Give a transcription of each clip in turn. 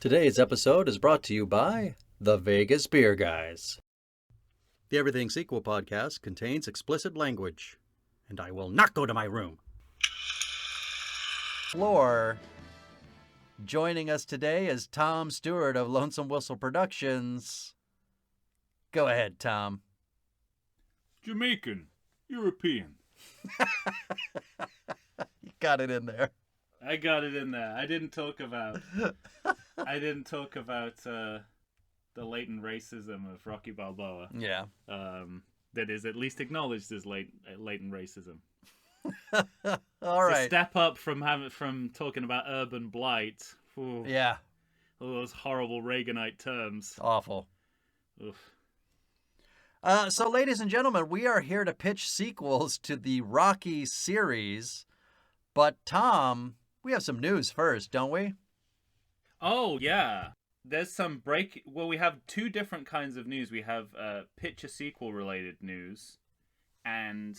Today's episode is brought to you by the Vegas Beer Guys. The Everything Sequel podcast contains explicit language, and I will not go to my room. Floor. Joining us today is Tom Stewart of Lonesome Whistle Productions. Go ahead, Tom. Jamaican, European. You got it in there. I got it in there. I didn't talk about the latent racism of Rocky Balboa. Yeah. That is at least acknowledged as latent racism. All right. To step up from talking about urban blight. Ooh, Yeah. all those horrible Reaganite terms. Awful. Oof. So, ladies and gentlemen, we are here to pitch sequels to the Rocky series. But, Tom, we have some news first, don't we? Oh, yeah. There's some Well, we have two different kinds of news. We have pitch a sequel related news and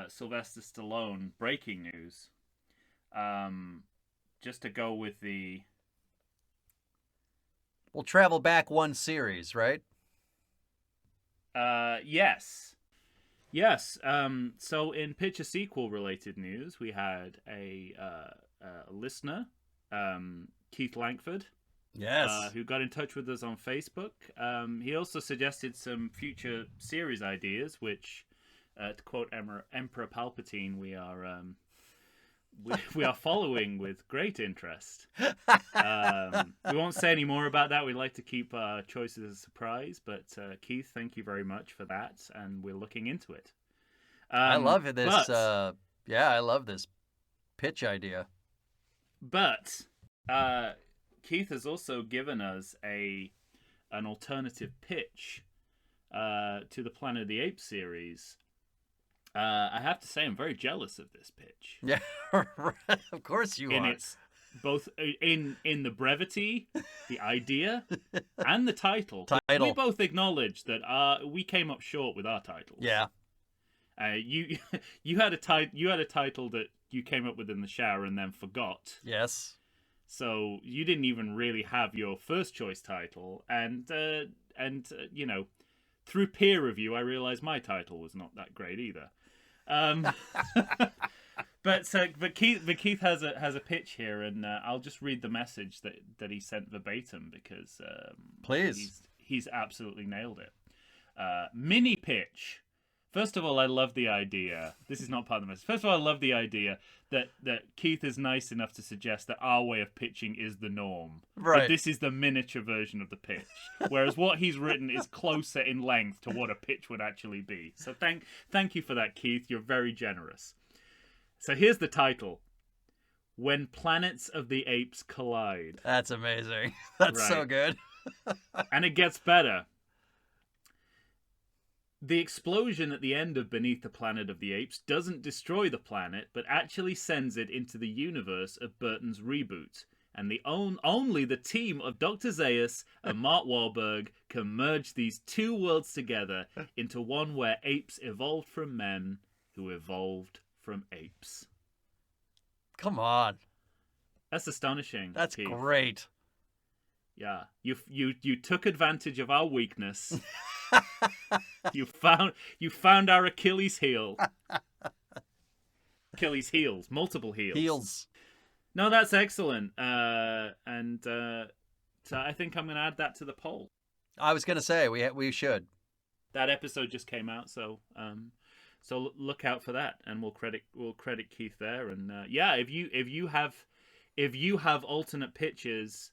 Sylvester Stallone breaking news. Just to go with the... We'll travel back one series, right? Yes. Yes. So in pitch a sequel related news, we had a listener, Keith Langford. Yes. Who got in touch with us on Facebook. He also suggested some future series ideas, which, to quote Emperor Palpatine, we are following with great interest. We won't say any more about that. We like to keep our choices a surprise. But Keith, thank you very much for that, and we're looking into it. I love this. I love this pitch idea. But Keith has also given us an alternative pitch to the Planet of the Apes series. I have to say, I'm very jealous of this pitch. Yeah, of course you are. It's both in the brevity, the idea, and the title. We both acknowledge that we came up short with our titles. Yeah. You had a title that you came up with in the shower and then forgot. Yes. So you didn't even really have your first choice title, and you know, through peer review, I realized my title was not that great either. But Keith has a pitch here, and I'll just read the message that he sent verbatim because please, he's absolutely nailed it. Mini pitch. First of all, I love the idea. This is not part of the message. First of all, I love the idea that Keith is nice enough to suggest that our way of pitching is the norm. Right. That this is the miniature version of the pitch. Whereas what he's written is closer in length to what a pitch would actually be. So thank you for that, Keith. You're very generous. So here's the title. When Planets of the Apes Collide. That's amazing. That's so good. And it gets better. The explosion at the end of Beneath the Planet of the Apes doesn't destroy the planet, but actually sends it into the universe of Burton's reboot. And only the team of Dr. Zaius and Mark Wahlberg can merge these two worlds together into one where apes evolved from men who evolved from apes. Come on. That's astonishing. That's Keith. Great. Yeah. You took advantage of our weakness. You found our Achilles heel. Achilles heels, multiple heels. No, that's excellent. So I think I'm going to add that to the poll. I was going to say we should. That episode just came out, so look out for that, and we'll credit Keith there. And if you have alternate pitches,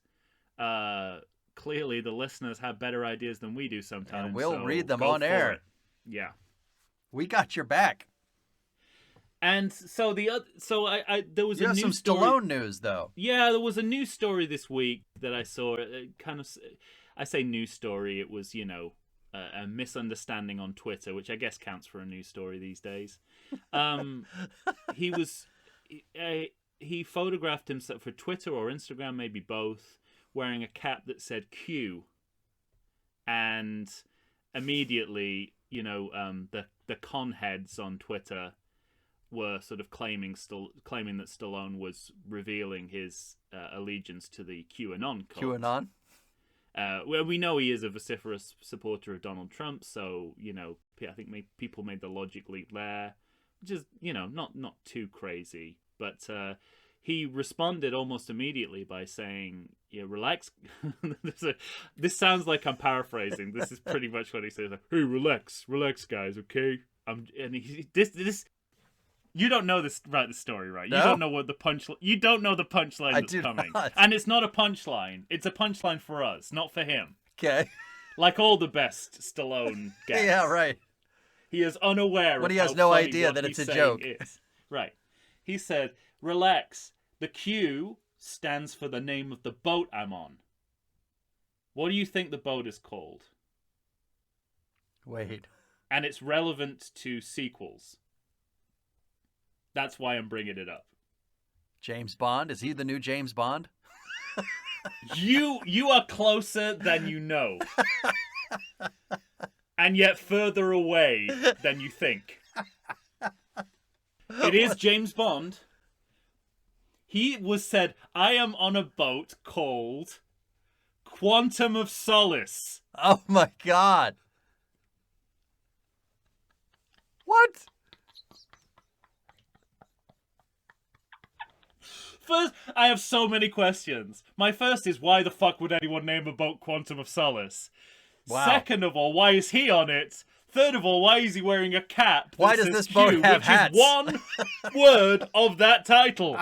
clearly the listeners have better ideas than we do sometimes. And we'll read them on air. Yeah. We got your back. And so there was you have some Stallone news though. Yeah, there was a news story this week that I saw. I say news story. It was a misunderstanding on Twitter, which I guess counts for a news story these days. He photographed himself for Twitter or Instagram, maybe both, wearing a cap that said Q, and immediately, the con heads on Twitter were sort of claiming that Stallone was revealing his allegiance to the QAnon cult. QAnon? Well, we know he is a vociferous supporter of Donald Trump, so, I think people made the logic leap there, which is, not too crazy. But he responded almost immediately by saying, yeah, relax. This sounds like I'm paraphrasing. This is pretty much what he says. Like, hey, relax, guys, okay? This. You don't know the story, right? No? You don't know what the punchline. You don't know the punchline that's coming, not. And it's not a punchline. It's a punchline for us, not for him. Okay. Like all the best Stallone gags. Yeah, right. He is unaware. But of he has how no funny idea what that he's it's a saying joke. is. Right. He said, "Relax. The Q stands for the name of the boat I'm on. What do you think the boat is called?" Wait. And it's relevant to sequels. That's why I'm bringing it up. James Bond? Is he the new James Bond? You are closer than you know. And yet further away than you think. It is James Bond. He was said, I am on a boat called Quantum of Solace. Oh my God. What? First, I have so many questions. My first is, why the fuck would anyone name a boat Quantum of Solace? Wow. Second of all, why is he on it? Third of all, why is he wearing a cap? Why does this boat Q, have which hats? is one word of that title.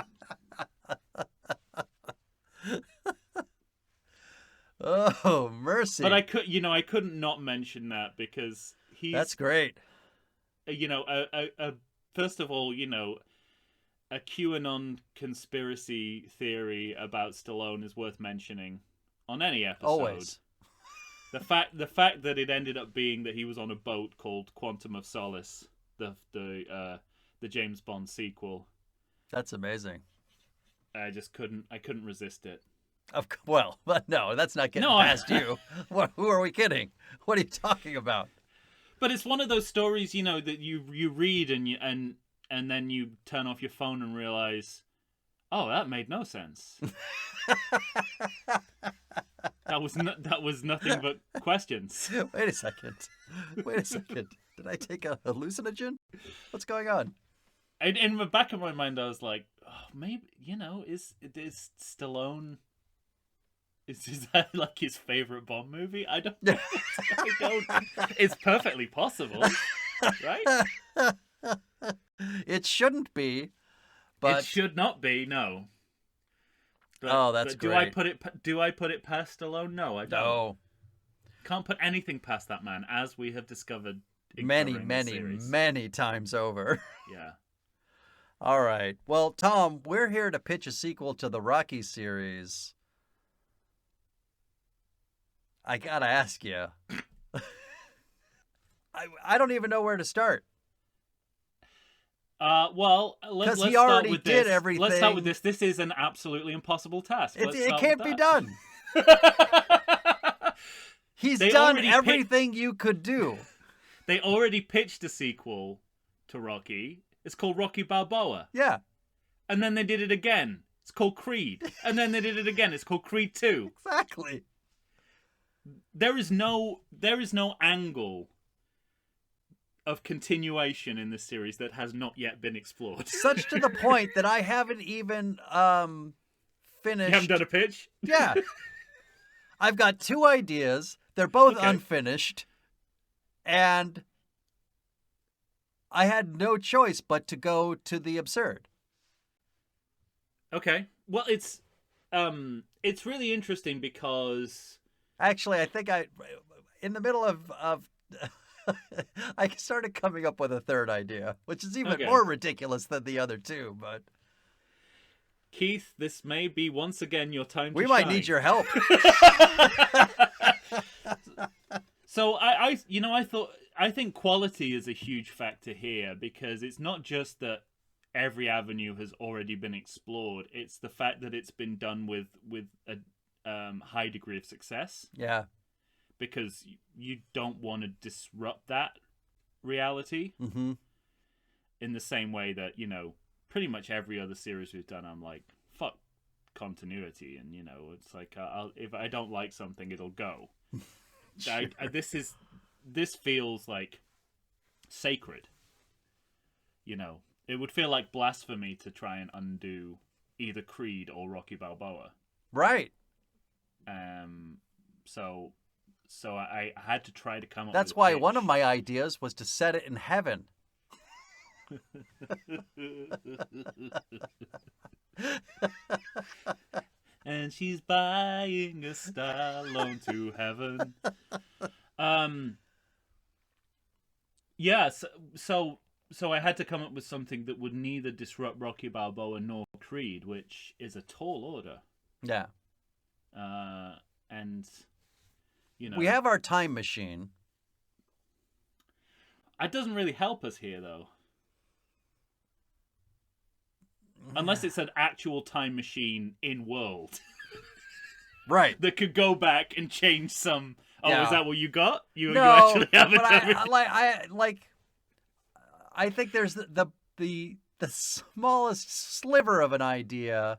Oh, mercy. But I couldn't not mention that because he's... That's great. First of all, a QAnon conspiracy theory about Stallone is worth mentioning on any episode. Always. The fact that it ended up being that he was on a boat called Quantum of Solace, the James Bond sequel. That's amazing. I couldn't resist it. Well, but no, that's not getting past you. Who are we kidding? What are you talking about? But it's one of those stories, that you read and then you turn off your phone and realize, oh, that made no sense. That was nothing but questions. Wait a second. Did I take a hallucinogen? What's going on? In the back of my mind, I was like, oh, maybe, is Stallone... Is that like his favorite Bond movie? I don't know. It's perfectly possible, right? It shouldn't be, but it should not be. No. But, that's but great. Do I put it past Stallone? No, I don't. No. Can't put anything past that man, as we have discovered many times over. Yeah. All right. Well, Tom, we're here to pitch a sequel to the Rocky series. I gotta ask you. I don't even know where to start. Well, let's he start already with did this. everything. Let's start with this. This is an absolutely impossible task. It can't be done. He's They done already everything you could do. They already pitched a sequel to Rocky. It's called Rocky Balboa. Yeah. And then they did it again. It's called Creed. And then they did it again. It's called Creed 2. Exactly. There is no angle of continuation in this series that has not yet been explored. Such to the point that I haven't even finished. You haven't done a pitch? Yeah. I've got 2 ideas. They're both Okay. unfinished. And I had no choice but to go to the absurd. Okay. Well, it's really interesting because Actually, I think in the middle of I started coming up with a third idea, which is even more ridiculous than the other 2, but Keith, this may be once again your time to we shine. might need your help. So I think quality is a huge factor here because it's not just that every avenue has already been explored. It's the fact that it's been done with a high degree of success. Yeah. Because you don't want to disrupt that reality. Mm-hmm. in the same way that, pretty much every other series we've done, I'm like, fuck continuity, and it's like if I don't like something, it'll go. Sure. This feels like sacred. It would feel like blasphemy to try and undo either Creed or Rocky Balboa. Right. So I had to try to come up. That's with why pitch. one of my ideas was to set it in heaven. And she's buying a Stallone to heaven. Yeah, so I had to come up with something that would neither disrupt Rocky Balboa nor Creed, which is a tall order. Yeah. And we have our time machine. It doesn't really help us here, though. Unless it's an actual time machine in world. Right. That could go back and change some... Oh, yeah. Is that what you got? You actually have a time machine? I think there's the smallest sliver of an idea.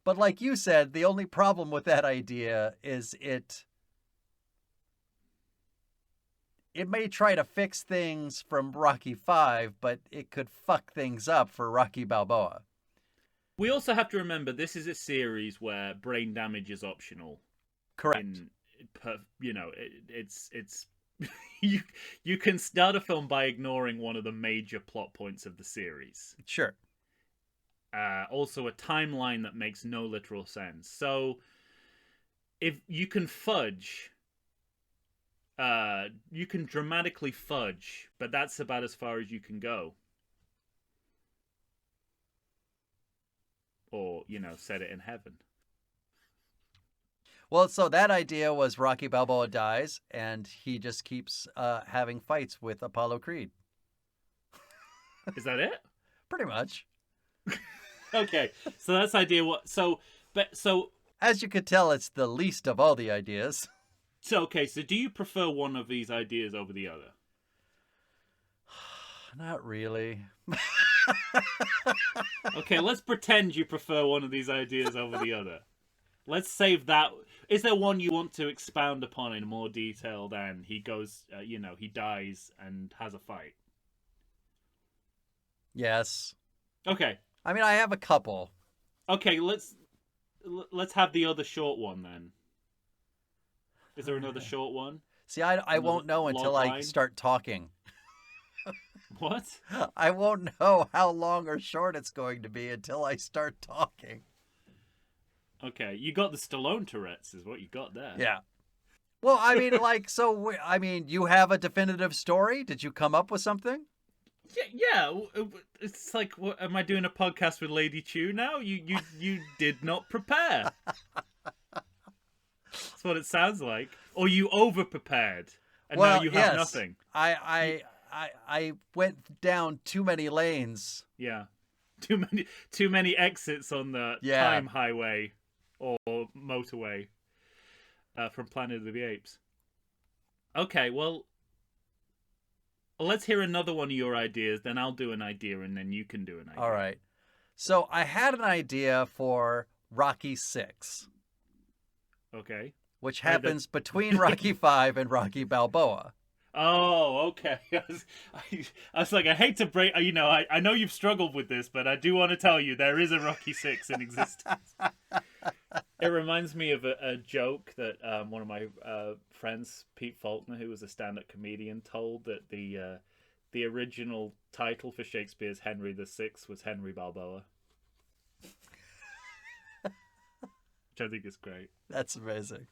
But like you said, the only problem with that idea is it may try to fix things from Rocky V, but it could fuck things up for Rocky Balboa. We also have to remember this is a series where brain damage is optional. Correct. It's you can start a film by ignoring one of the major plot points of the series. Sure. Also a timeline that makes no literal sense. So if you can fudge, you can dramatically fudge, but that's about as far as you can go. Or, set it in heaven. Well, so that idea was Rocky Balboa dies, and he just keeps having fights with Apollo Creed. Is that it? Pretty much. Okay, so that's idea what. So as you could tell, it's the least of all the ideas. So do you prefer one of these ideas over the other? Not really. Okay, let's pretend you prefer one of these ideas over the other. Let's save that. Is there one you want to expound upon in more detail than he goes, he dies and has a fight? Yes. Okay. I mean, I have a couple. Okay, let's have the other short one then. Is there another short one? See, I won't know until I start talking. What? I won't know how long or short it's going to be until I start talking. Okay, you got the Stallone Tourette's is what you got there. Yeah. Well, I mean, you have a definitive story? Did you come up with something? Yeah. It's like, what, am I doing a podcast with Lady Chew now? You did not prepare. That's what it sounds like. Or you over-prepared, and now you have nothing. I went down too many lanes. Yeah. Too many exits on the time highway or motorway from Planet of the Apes. Okay, well, let's hear another one of your ideas, then I'll do an idea, and then you can do an idea. All right. So I had an idea for Rocky VI. Okay. Which happens between Rocky V and Rocky Balboa. Oh, okay. I was like, I hate to break... I know you've struggled with this, but I do want to tell you there is a Rocky VI in existence. It reminds me of a joke that one of my friends, Pete Faulkner, who was a stand-up comedian, told that the original title for Shakespeare's Henry VI was Henry Balboa. Which I think is great. That's amazing.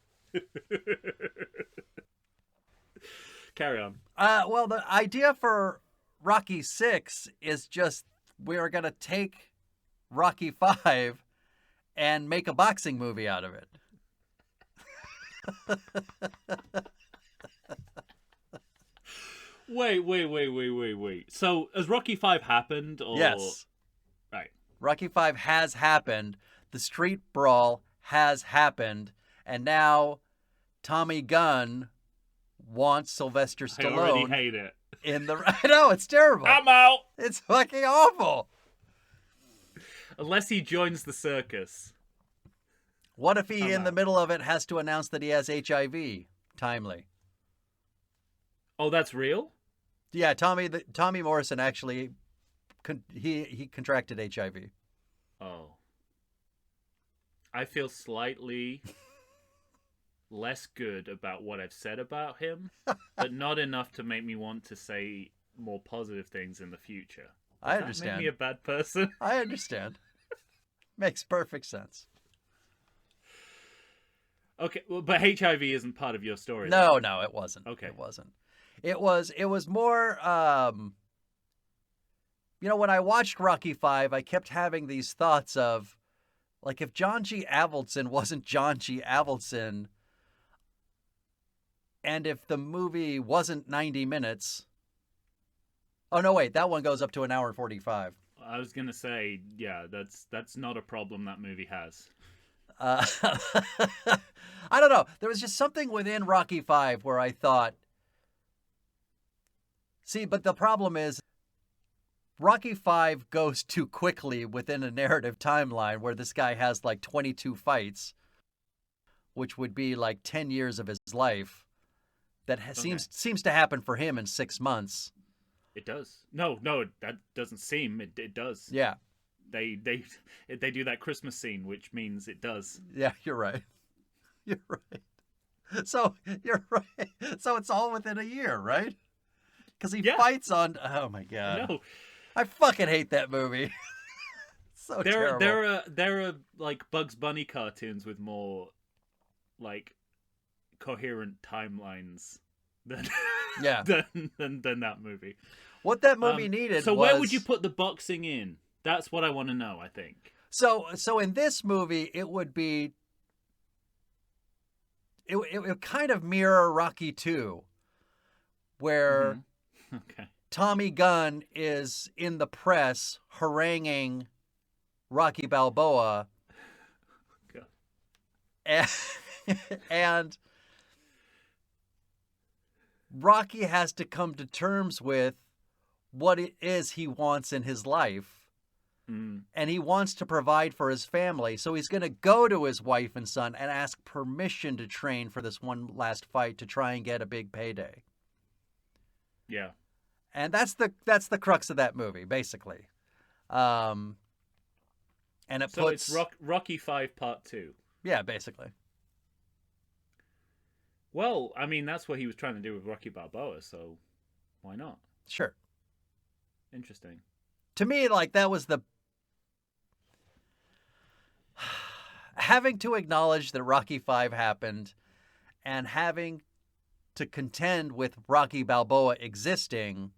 Carry on. Well, the idea for Rocky VI is just we're going to take Rocky V and make a boxing movie out of it. Wait. So, has Rocky V happened? Or... Yes. Right. Rocky V has happened. The street brawl has happened. And now Tommy Gunn wants Sylvester Stallone. I already hate it. I know, it's terrible. I'm out. It's fucking awful. Unless he joins the circus. What if he, I'm in the out. middle of it, has to announce that he has HIV? Timely. Oh, that's real? Yeah, Tommy Morrison actually, he contracted HIV. Oh. I feel slightly less good about what I've said about him, but not enough to make me want to say more positive things in the future. I Does understand. that make me a bad person? I understand. Makes perfect sense. Okay, well, but HIV isn't part of your story. No, then. no, it wasn't. Okay. It wasn't. It was more, when I watched Rocky V, I kept having these thoughts of, like, if John G. Avildsen wasn't John G. Avildsen, and if the movie wasn't 90 minutes... Oh, no, wait, that one goes up to an hour and 45. I was gonna say, yeah, that's not a problem that movie has. I don't know. There was just something within Rocky V where I thought... See, but the problem is, Rocky V goes too quickly within a narrative timeline where this guy has like 22 fights, which would be like 10 years of his life. That seems to happen for him in 6 months. It does. No, that doesn't seem. It does. Yeah. They do that Christmas scene, which means it does. Yeah, you're right. You're right. So you're right. So it's all within a year, right? Because he fights on. Oh my god. No, I fucking hate that movie. So terrible. There are like Bugs Bunny cartoons with more like coherent timelines than than that movie. What that movie needed. So was... where would you put the boxing in? That's what I want to know. I think. So in this movie, it would be. It would kind of mirror Rocky II, where Tommy Gunn is in the press haranguing Rocky Balboa, and Rocky has to come to terms with what it is he wants in his life. And he wants to provide for his family. So he's going to go to his wife and son and ask permission to train for this one last fight to try and get a big payday. Yeah. And that's the crux of that movie, basically. And it so puts... it's Rocky V Part 2. Yeah, basically. Well, I mean, that's what he was trying to do with Rocky Balboa, so why not? Sure. Interesting. To me, like, that was the... having to acknowledge that Rocky V happened and having to contend with Rocky Balboa existing,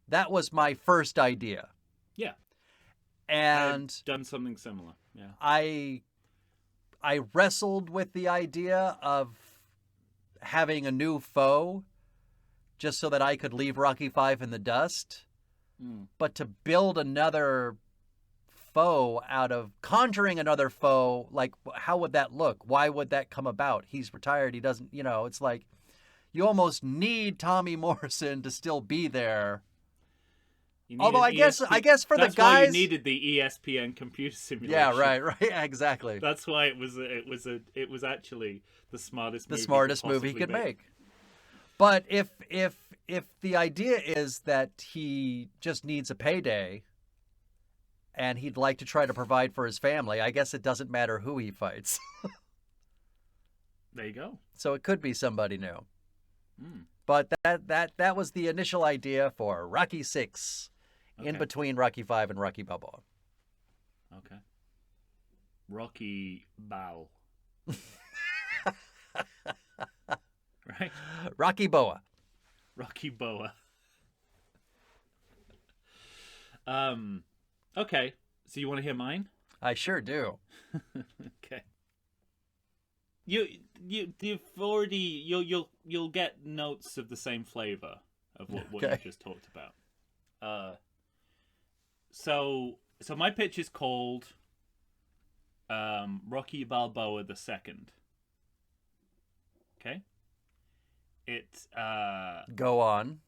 that was my first idea. Yeah. And I've done something similar. Yeah. I wrestled with the idea of having a new foe just so that I could leave Rocky V in the dust. But to build another foe out of conjuring another foe, like, how would that look? Why would that come about? He's retired. He doesn't, it's like you almost need Tommy Morrison to still be there. Although I guess for the guys, that's why you needed the ESPN computer simulation. Yeah, right, exactly. That's why it was actually the smartest movie he could make. But if the idea is that he just needs a payday and he'd like to try to provide for his family, I guess it doesn't matter who he fights. There you go. So it could be somebody new. But that was the initial idea for Rocky VI, in between Rocky V and Rocky Balboa. Okay. Rocky Bow. Right? Rocky Boa. Rocky Boa. Okay. So you want to hear mine? I sure do. Okay. You've already you'll get notes of the same flavor of what you just talked about. So my pitch is called Rocky Balboa II. Okay. It go on.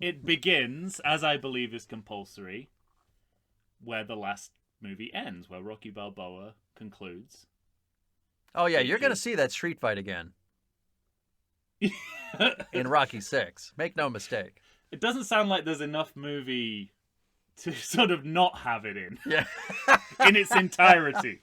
It begins, as I believe is compulsory, where the last movie ends, where Rocky Balboa concludes. Oh, yeah, Which you're going to is- see that street fight again in Rocky 6. Make no mistake. It doesn't sound like there's enough movie to sort of not have it Yeah. in its entirety.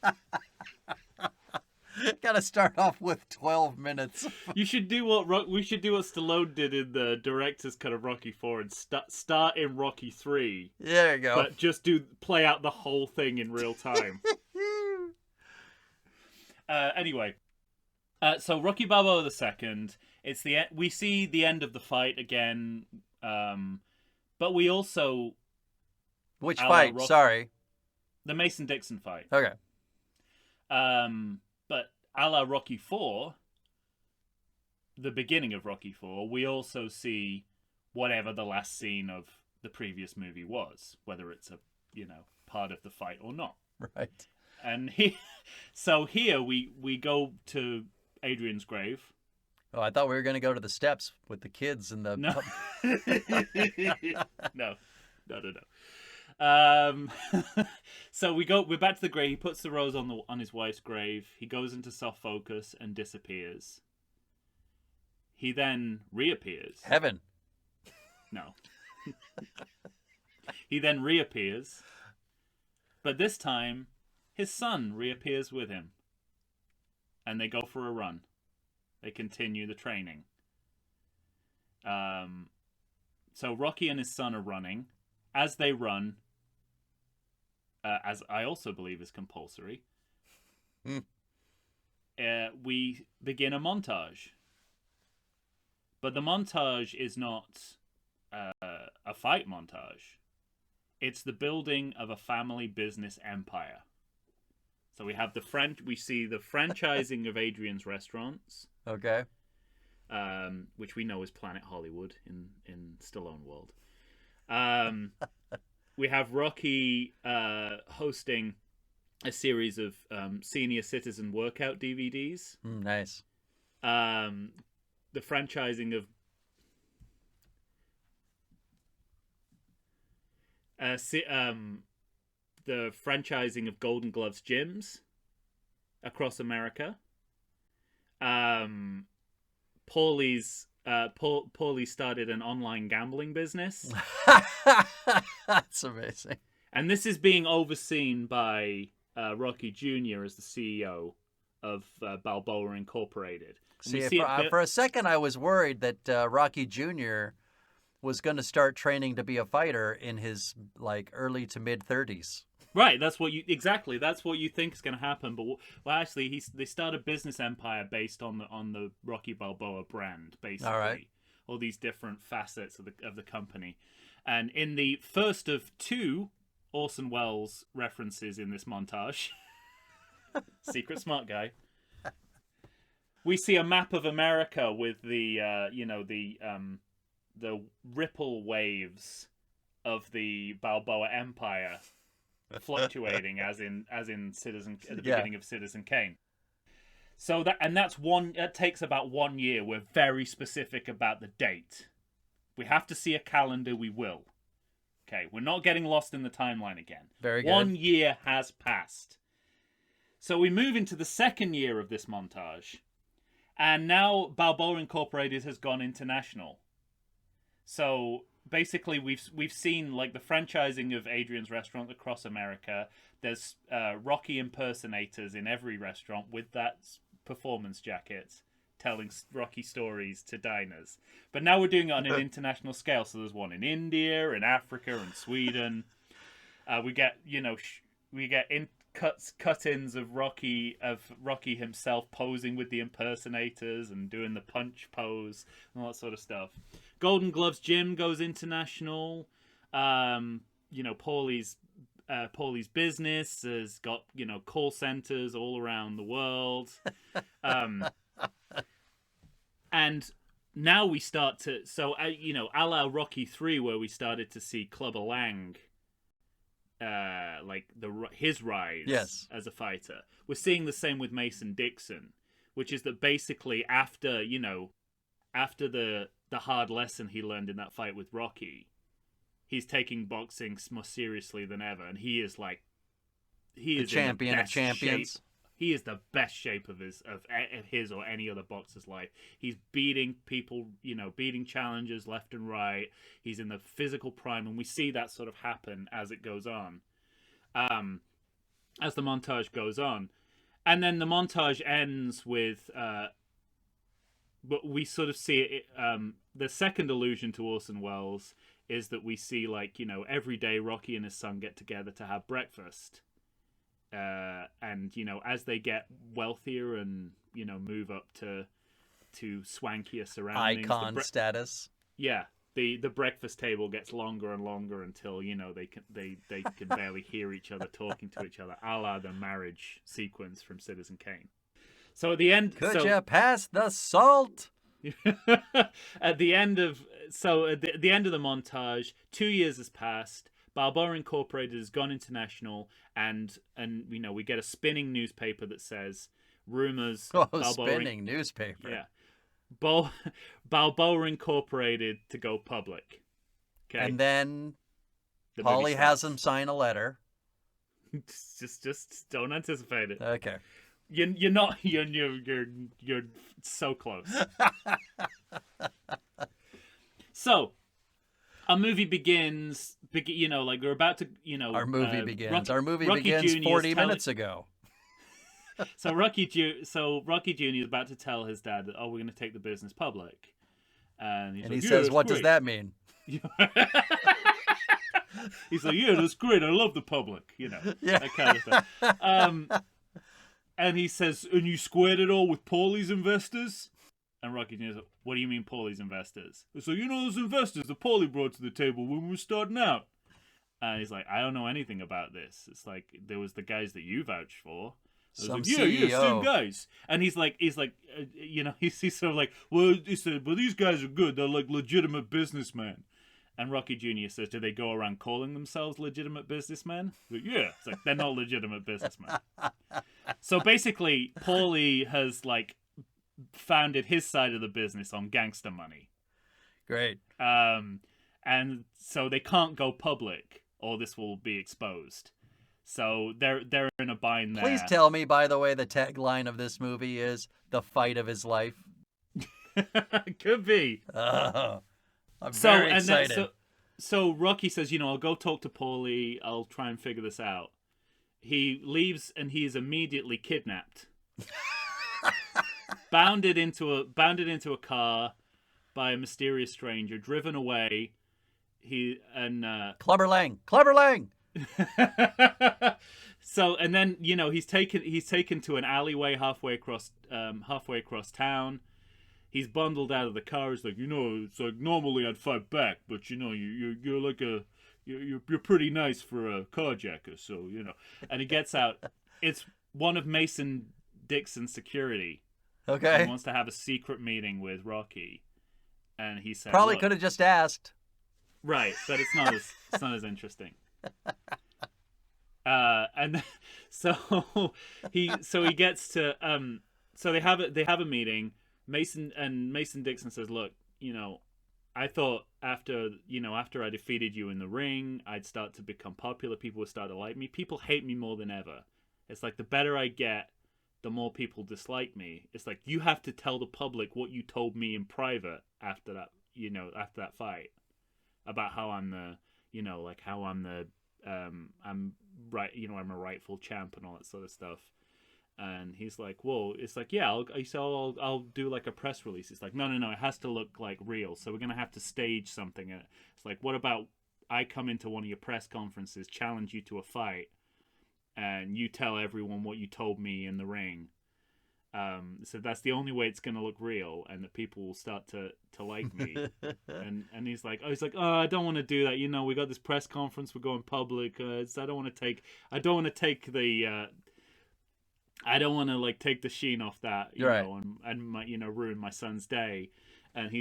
Got to start off with 12 minutes. We should do what Stallone did in the director's cut of Rocky 4 and start in Rocky 3, There you go. but just play out the whole thing in real time. Anyway, so Rocky Balboa II. It's we see the end of the fight again, but we also Which fight? Sorry. the Mason-Dixon fight. Okay. But a la Rocky 4, the beginning of Rocky 4, we also see whatever the last scene of the previous movie was, whether it's a part of the fight or not. Right. And here we go to Adrian's grave. Oh, I thought we were going to go to the steps with the kids and the... No. No. So we're back to the grave. He puts the rose on his wife's grave. He goes into soft focus and disappears. He then reappears. Heaven. No. He then reappears. But this time, his son reappears with him. And they go for a run. They continue the training. So Rocky and his son are running. As they run, as I also believe is compulsory, we begin a montage. But the montage is not a fight montage. It's the building of a family business empire. So we have we see the franchising of Adrian's restaurants. Okay. Which we know is Planet Hollywood in Stallone world. We have Rocky hosting a series of senior citizen workout DVDs. Nice. The franchising of Golden Gloves gyms across America. Paulie started an online gambling business. That's amazing. And this is being overseen by Rocky Jr. as the CEO of Balboa Incorporated. See, for a second, I was worried that Rocky Jr. was going to start training to be a fighter in his early to mid 30s. Right, that's what you think is going to happen. But actually, they start a business empire based on the Rocky Balboa brand, basically. All right. All these different facets of the company. And in the first of two Orson Welles references in this montage, secret smart guy, we see a map of America with the ripple waves of the Balboa Empire fluctuating as in Citizen at the beginning of Citizen Kane. So that takes about 1 year. We're very specific about the date. We have to see a calendar, we will. Okay, we're not getting lost in the timeline again. Very good. 1 year has passed. So we move into the second year of this montage. And now Balboa Incorporated has gone international. So basically we've seen the franchising of Adrian's restaurant across America. There's Rocky impersonators in every restaurant with that performance jacket telling Rocky stories to diners. But now we're doing it on an international scale. So there's one in India, in Africa, and Sweden. We get cut-ins of Rocky himself posing with the impersonators and doing the punch pose and all that sort of stuff. Golden Gloves Gym goes international. Paulie's business has got call centers all around the world. And now we start to a la Rocky 3, where we started to see Clubber Lang his rise as a fighter. We're seeing the same with Mason Dixon, which is that basically after the the hard lesson he learned in that fight with Rocky. He's taking boxing more seriously than ever, and he is like, he is champion in the of best champions. shape. He is the best shape of his or any other boxer's life. He's beating people, beating challengers left and right. He's in the physical prime, and we see that sort of happen as it goes on, as the montage goes on, and then the montage ends with, but we sort of see it. The second allusion to Orson Welles is that we see, like, every day Rocky and his son get together to have breakfast. And as they get wealthier and move up to swankier surroundings, Icon status. Yeah, the breakfast table gets longer and longer until they can barely hear each other talking to each other, a la the marriage sequence from Citizen Kane. So at the end, could you pass the salt? At the end of the end of the montage, 2 years has passed. Balboa Incorporated has gone international, and we get a spinning newspaper that says rumors. Spinning newspaper. Yeah, Balboa Incorporated to go public. Okay, and then Paulie has him sign a letter. just don't anticipate it. Okay, you're not you're so close. So. Our movie begins, like we're about to, Our movie begins. Our movie Rocky begins Jr. 40 minutes ago. So Rocky Jr. is about to tell his dad that, we're going to take the business public. And he says, what does that mean? He's like, yeah, that's great. I love the public, that kind of stuff. And he says, and you squared it all with Paulie's investors? And Rocky Jr. like, what do you mean Paulie's investors? So, those investors that Paulie brought to the table when we were starting out. And he's like, I don't know anything about this. It's like, there was the guys that you vouched for. Some like, CEO. Yeah, same guys. And he's he's sort of like, well, he said, well, these guys are good. They're like legitimate businessmen. And Rocky Jr. says, do they go around calling themselves legitimate businessmen? Like, yeah. It's like, they're not legitimate businessmen. So basically, Paulie has, like, founded his side of the business on gangster money. Great. And so they can't go public or this will be exposed. So they're in a bind there. Please tell me, by the way, the tagline of this movie is the fight of his life. Could be. I'm very excited. So Rocky says, I'll go talk to Paulie. I'll try and figure this out. He leaves and he is immediately kidnapped. Bounded into a car by a mysterious stranger, driven away. Clubber Lang. So and then he's taken to an alleyway halfway across town. He's bundled out of the car. He's like, it's like normally I'd fight back, but you're like you're pretty nice for a carjacker, so And he gets out. It's one of Mason Dixon's security. Okay. He wants to have a secret meeting with Rocky, and he said, probably could have just asked. Right, but it's not as interesting. And so he gets to so they have a meeting. Mason Dixon says, look, I thought after I defeated you in the ring, I'd start to become popular. People would start to like me. People hate me more than ever. It's like the better I get, the more people dislike me. It's like you have to tell the public what you told me in private after that fight about how I'm I'm a rightful champ and all that sort of stuff. And he's like, whoa, it's like, yeah, I'll do like a press release. It's like, no, it has to look like real. So we're going to have to stage something. It's like, what about I come into one of your press conferences, challenge you to a fight, and you tell everyone what you told me in the ring. So that's the only way it's going to look real, and that people will start to like me. and he's like, I don't want to do that. We got this press conference. We're going public. I don't want to take the I don't want to like take the sheen off that, you know, and my, ruin my son's day. And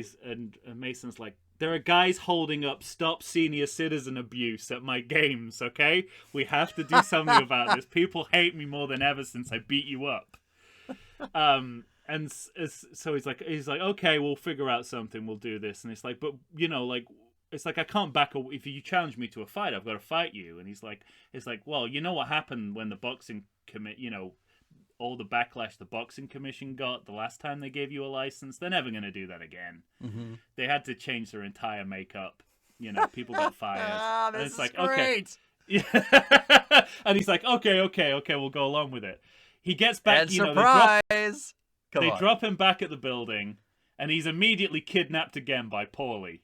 Mason's like, there are guys holding up "Stop Senior Citizen Abuse" at my games. Okay, we have to do something about this. People hate me more than ever since I beat you up. So he's like, okay, we'll figure out something. We'll do this. And it's like, but like, it's like I can't back away. If you challenge me to a fight, I've got to fight you. And it's like, well, you know what happened when the boxing all the backlash the boxing commission got the last time they gave you a license. They're never going to do that again. Mm-hmm. They had to change their entire makeup. People got fired. This and it's is like, great. okay. Yeah. And he's like, okay, we'll go along with it. He gets back, And surprise! They drop him back at the building, and he's immediately kidnapped again by Paulie.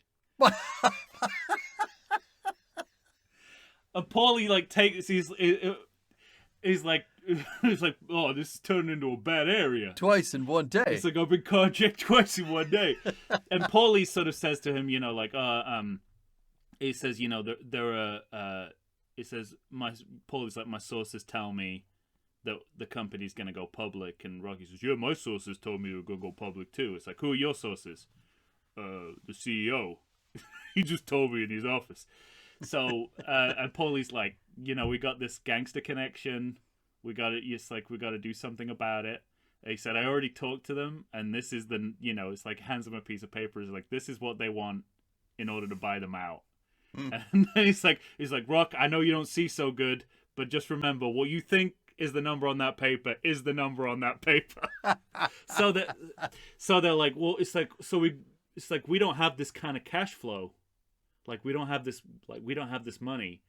And Paulie he's like, oh, this is turning into a bad area. Twice in one day. It's like, I've been carjacked twice in one day. And Paulie sort of says to him, he says, he says, Paulie's like, my sources tell me that the company's going to go public. And Rocky says, yeah, my sources told me it was going to go public too. It's like, who are your sources? The CEO. He just told me in his office. So, and Paulie's like, we got this gangster connection. We got it. It's like, we got to do something about it. He said, I already talked to them. And this is it's like, hands them a piece of paper. It's like, this is what they want in order to buy them out. And then he's like, Rock, I know you don't see so good, but just remember, what you think is the number on that paper is the number on that paper. So they're like, well, it's like we don't have this kind of cash flow. Like we don't have this money,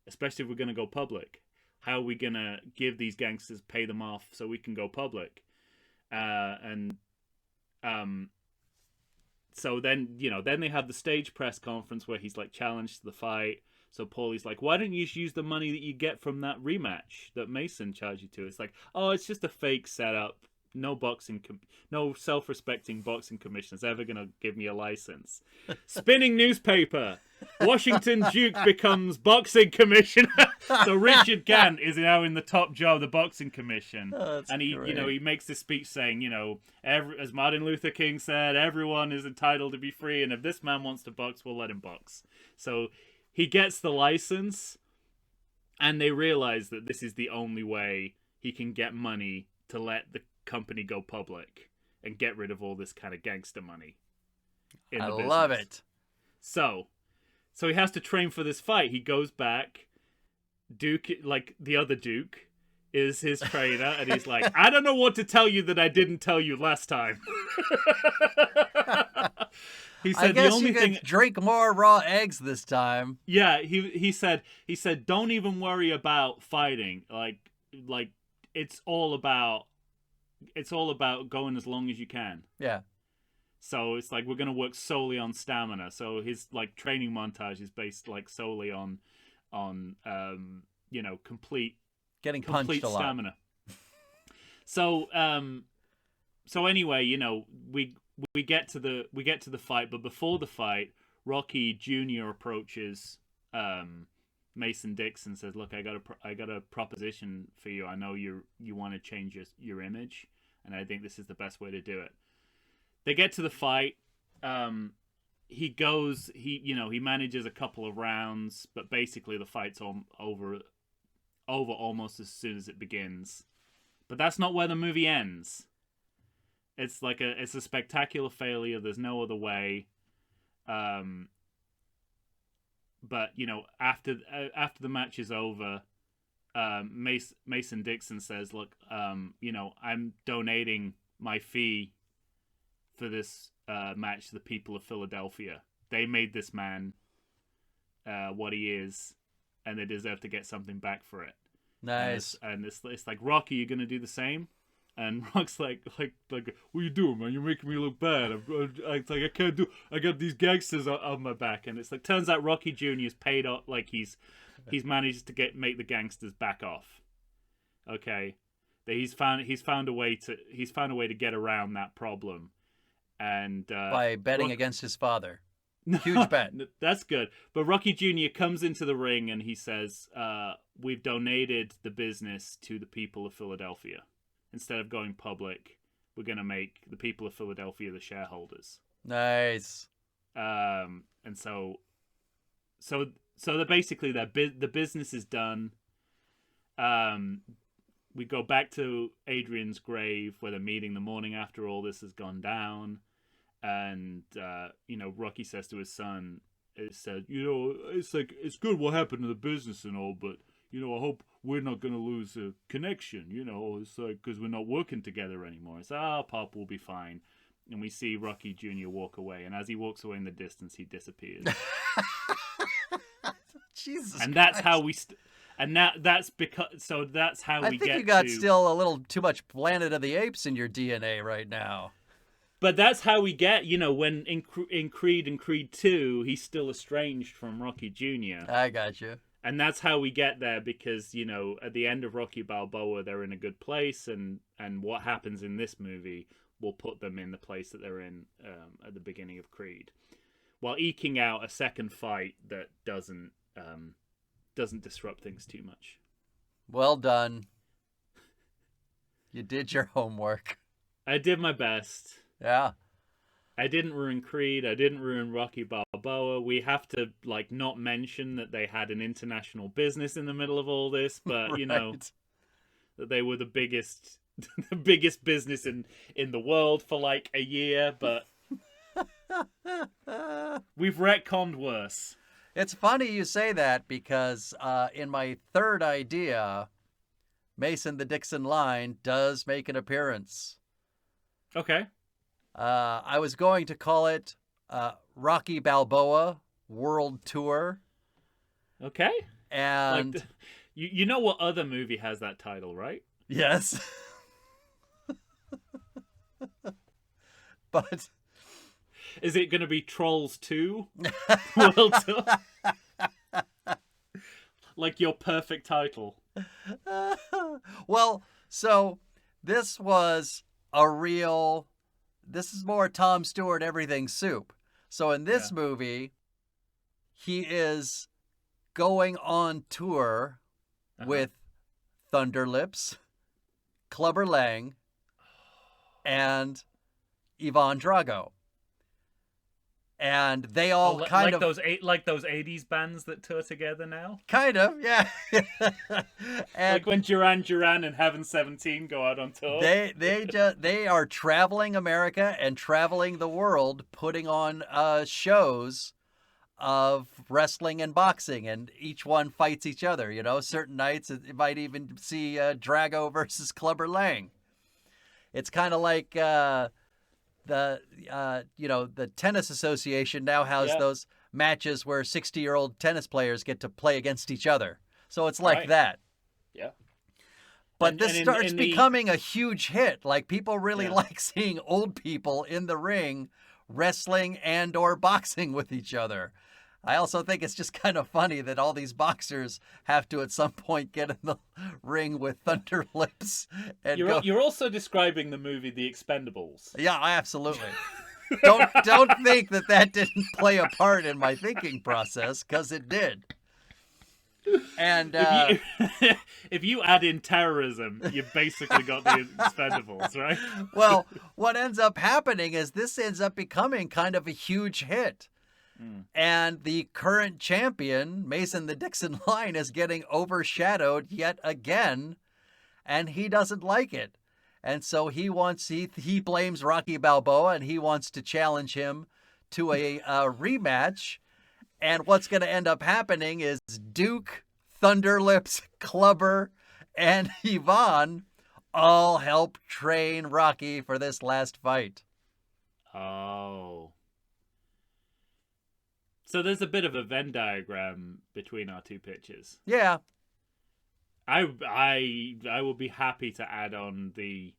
especially if we're gonna go public. How are we gonna give these gangsters, pay them off so we can go public? So then they have the stage press conference where he's like challenged to the fight. So Paulie's like, why don't you just use the money that you get from that rematch that Mason charged you to? It's like, oh, it's just a fake setup. No self-respecting boxing commission is ever going to give me a license. Spinning newspaper. Washington Duke becomes boxing commissioner. So Richard Gant is now in the top job of the boxing commission. Oh, and he, great. He makes this speech saying, as Martin Luther King said, everyone is entitled to be free. And if this man wants to box, we'll let him box. So he gets the license, and they realize that this is the only way he can get money to let the company go public and get rid of all this kind of gangster money in the business. Love it. So he has to train for this fight. He goes back. Duke, like the other Duke, is his trainer, and he's like, I don't know what to tell you that I didn't tell you last time. He said, I guess the only you thing could drink more raw eggs this time. Yeah, he said don't even worry about fighting. Like it's all about going as long as you can. Yeah. So it's like we're gonna work solely on stamina. So his like training montage is based like solely on complete punched a lot. stamina. So anyway, we get to the fight, but before the fight, Rocky Jr. approaches Mason Dixon, says, "Look, I got a proposition for you. I know you want to change your image, and I think this is the best way to do it." They get to the fight. He manages a couple of rounds, but basically the fight's over almost as soon as it begins. But that's not where the movie ends. It's a spectacular failure. There's no other way. But after the match is over, Mason Dixon says, "Look, I'm donating my fee for this match to the people of Philadelphia. They made this man what he is, and they deserve to get something back for it." Nice. And it's like, Rocky, you gonna do the same? And Rock's like, what are you doing, man? You're making me look bad. I can't do. I got these gangsters on my back, and it's like, turns out Rocky Jr.'s paid off. Like he's managed to make the gangsters back off. Okay, that he's found a way to get around that problem, and by betting against his father. Huge bet. That's good. But Rocky Jr. comes into the ring and he says, "We've donated the business to the people of Philadelphia. Instead of going public, we're going to make the people of Philadelphia the shareholders." Nice. And so they're basically the business is done. we go back to Adrian's grave where they're meeting the morning after all this has gone down, and Rocky says to his son, "It said, it's like it's good what happened to the business and all, but I hope we're not gonna lose a connection. It's like because we're not working together anymore." It's Pop will be fine, and we see Rocky Jr. walk away, and as he walks away in the distance, he disappears. Jesus, and that's Christ. how we. And that's because. So that's how we get. I think you got still a little too much Planet of the Apes in your DNA right now. But that's how we get. When in Creed and Creed 2, he's still estranged from Rocky Jr. I got you. And that's how we get there because at the end of Rocky Balboa, they're in a good place, and what happens in this movie will put them in the place that they're in at the beginning of Creed, while eking out a second fight that doesn't disrupt things too much. Well done. You did your homework. I did my best. Yeah. I didn't ruin Creed. I didn't ruin Rocky Balboa. We have to not mention that they had an international business in the middle of all this, but right. That they were the biggest the biggest business in the world for like a year, but we've retconned worse. It's funny you say that because in my third idea, Mason the Dixon Line does make an appearance. Okay. I was going to call it Rocky Balboa World Tour. Okay. And you know what other movie has that title, right? Yes. But is it going to be Trolls 2 World Tour? Like your perfect title. Well, so this was this is more Tom Stewart everything soup. So in this movie, he is going on tour with Thunder Lips, Clubber Lang, and Ivan Drago. And they all those 80s bands that tour together now? Kind of, yeah. And like when Duran Duran and Heaven 17 go out on tour. They are traveling America and traveling the world, putting on shows of wrestling and boxing, and each one fights each other. Certain nights it might even see Drago versus Clubber Lang. It's kind of like the tennis association now has those matches where 60-year-old tennis players get to play against each other. So it's like that. Yeah. But this starts becoming a huge hit. Like, people really like seeing old people in the ring wrestling and or boxing with each other. I also think it's just kind of funny that all these boxers have to at some point get in the ring with Thunder Lips. And you're also describing the movie The Expendables. Yeah, absolutely. Don't think that didn't play a part in my thinking process, because it did. And if you add in terrorism, you've basically got The Expendables, right? Well, what ends up happening is this ends up becoming kind of a huge hit. And the current champion, Mason the Dixon Line, is getting overshadowed yet again, and he doesn't like it. And so he blames Rocky Balboa, and he wants to challenge him to a rematch. And what's going to end up happening is Duke, Thunder Lips, Clubber, and Yvonne all help train Rocky for this last fight. Oh. So there's a bit of a Venn diagram between our two pictures. Yeah. I will be happy to add on the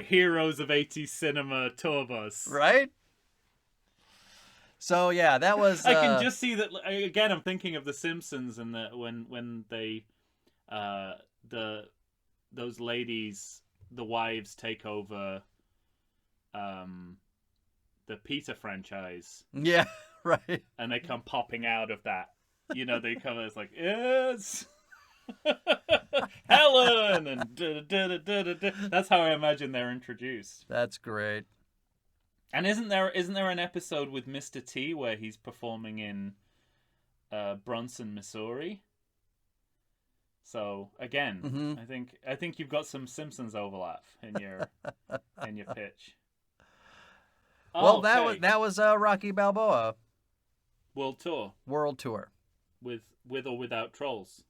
heroes of 80s cinema tour bus. Right? So yeah, that was I can just see that again. I'm thinking of The Simpsons and when they those ladies, the wives, take over the Peter franchise. Yeah, right. And they come popping out of that. They come as like, yes, Helen, and that's how I imagine they're introduced. That's great. And isn't there an episode with Mr. T where he's performing in Bronson, Missouri. So again, Mm-hmm. I think you've got some Simpsons overlap in your pitch. Well, Oh, okay. that was Rocky Balboa World tour World Tour. with or without trolls.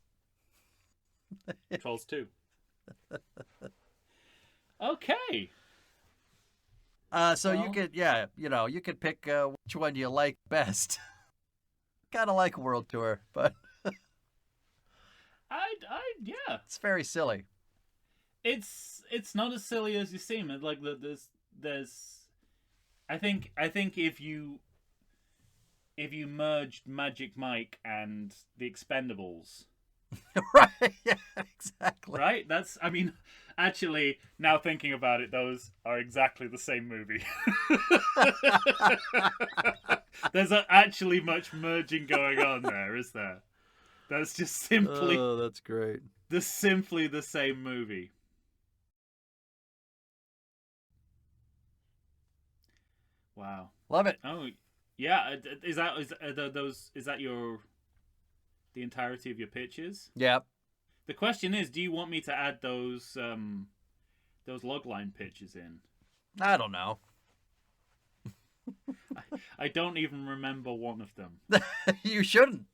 Trolls 2. Okay. So you Well, could, yeah, you could pick which one you like best. Kind of like World Tour, but yeah. it's very silly. It's not as silly as you seem. Like there's I think if you merged Magic Mike and the Expendables, Right? Yeah, exactly. right? I mean, actually, now thinking about it, those are exactly the same movie. There's actually much merging going on there, is there? That's just simply Oh, that's great. simply the same movie. Wow. Love it. Oh, yeah. Is that the entirety of your pitches? Yep. The question is, do you want me to add those logline pitches in? I don't know. I don't even remember one of them. You shouldn't.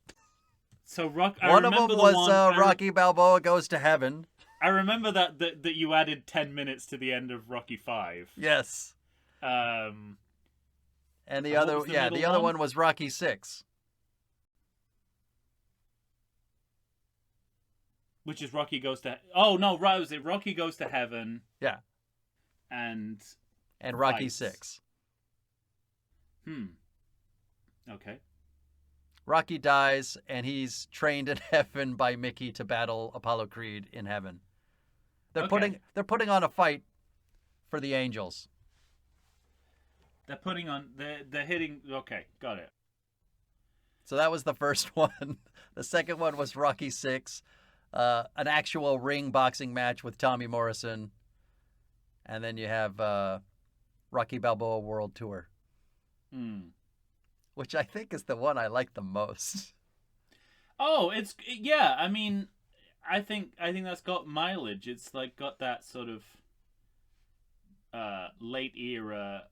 So One of them was Rocky Balboa Goes to Heaven. I remember that you added 10 minutes to the end of Rocky 5. Yes. Um, And the And what other, was the yeah, middle the other one? one was Rocky 6. which is Rocky Goes to... Oh, no, right, was it Rocky Goes to Heaven Yeah. and... And Rocky Fights. 6. Okay. Rocky dies, and he's trained in heaven by Mickey to battle Apollo Creed in heaven. They're Okay. putting on a fight for the angels. They're putting on... They're hitting... Okay, got it. So that was the first one. The second one was Rocky 6, an actual ring boxing match with Tommy Morrison. And then you have Rocky Balboa World Tour, which I think is the one I like the most. Oh, yeah. I mean, I think that's got mileage. It's like got that sort of late era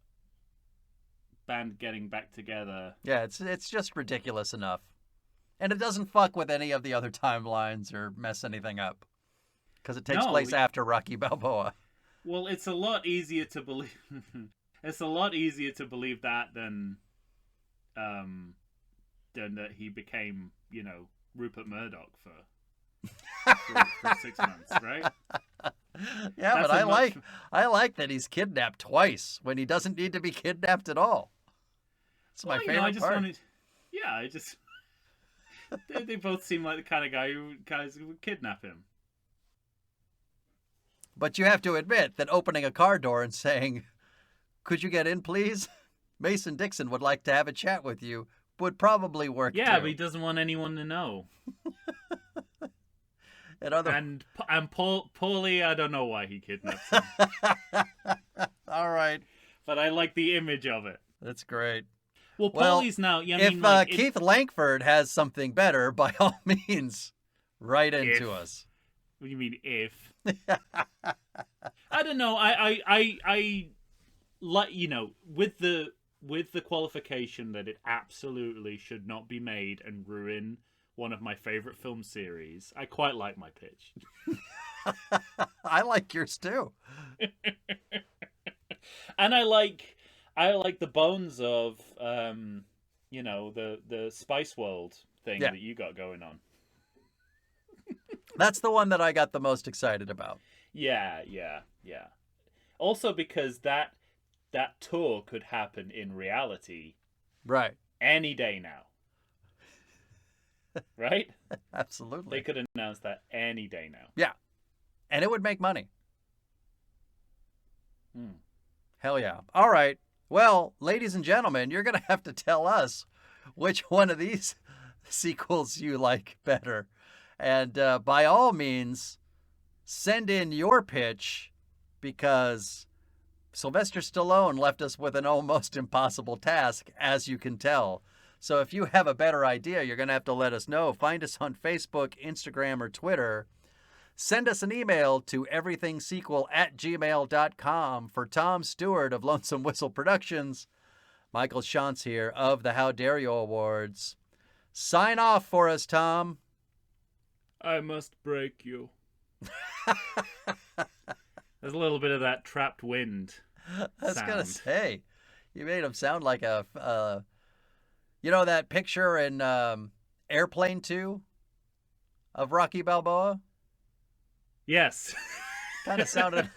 band getting back together. Yeah, it's just ridiculous enough. And it doesn't fuck with any of the other timelines or mess anything up. Because it takes No, place after Rocky Balboa. Well, it's a lot easier to believe. It's a lot easier to believe that than that he became, Rupert Murdoch for 6 months, right? Yeah, That's but a much- I like that he's kidnapped twice when he doesn't need to be kidnapped at all. It's my favorite I just part. wanted. Yeah, I just. They both seem like the kind of guys who would kidnap him. But you have to admit that opening a car door and saying, "Could you get in, please? Mason Dixon would like to have a chat with you," would probably work Yeah, too. but he doesn't want anyone to know. And Paulie, I don't know why he kidnaps him, all right, but I like the image of it. that's great. Well, Well, Paulie's now. Yeah, I If mean, like, Keith Langford has something better, by all means, write into us. What do you mean if? I don't know. I like with the qualification that it absolutely should not be made and ruin one of my favorite film series. I quite like my pitch. I like yours too. And I like the bones of the Spice World thing Yeah. that you got going on. That's the one that I got the most excited about. Yeah. Also because that tour could happen in reality Right. any day now. Right? Absolutely. They could announce that any day now. Yeah. And it would make money. Hell yeah. All right. Well, ladies and gentlemen, you're going to have to tell us which one of these sequels you like better. And by all means, send in your pitch, because Sylvester Stallone left us with an almost impossible task, as you can tell. So if you have a better idea, you're going to have to let us know. Find us on Facebook, Instagram, or Twitter. Send us an email to everythingsequel@gmail.com. For Tom Stewart of Lonesome Whistle Productions, Michael Shantz here of the How Dare You Awards. Sign off for us, Tom. I must break you. There's a little bit of that trapped wind I was sound. going to say, you made him sound like a, you know that picture in Airplane 2 of Rocky Balboa? Yes. Kind of sounded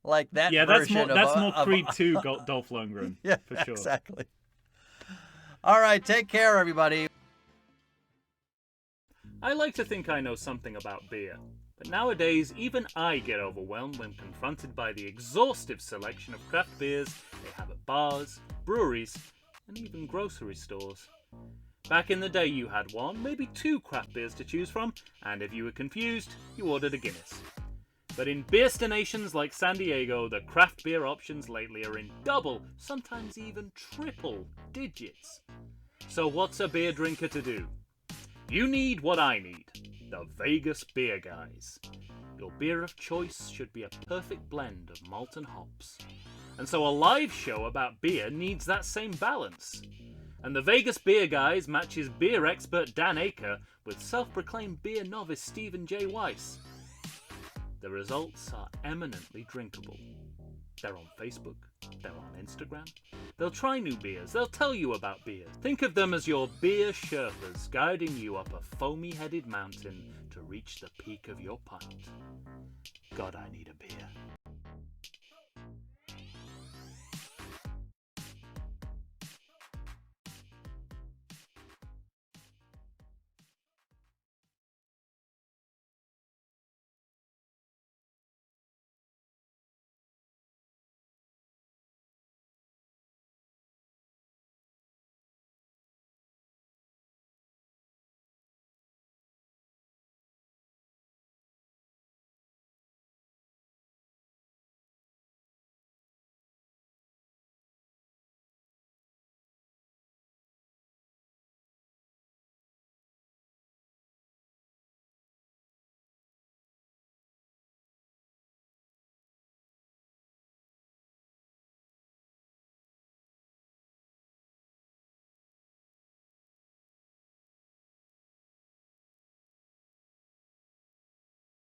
like that Yeah, that's version more Creed 2 Dolph Lundgren. Yeah, for sure. exactly. All right, take care, everybody. I like to think I know something about beer, but nowadays even I get overwhelmed when confronted by the exhaustive selection of craft beers they have at bars, breweries, and even grocery stores. Back in the day you had one, maybe two craft beers to choose from, and if you were confused, you ordered a Guinness. But in beerstinations like San Diego, the craft beer options lately are in double, sometimes even triple digits. So what's a beer drinker to do? You need what I need, the Vegas Beer Guys. Your beer of choice should be a perfect blend of malt and hops. And so a live show about beer needs that same balance. And the Vegas Beer Guys matches beer expert Dan Aker with self-proclaimed beer novice Stephen J. Weiss. The results are eminently drinkable. They're on Facebook, they're on Instagram. They'll try new beers, they'll tell you about beers. Think of them as your beer Sherpas guiding you up a foamy-headed mountain to reach the peak of your pint. God, I need a beer.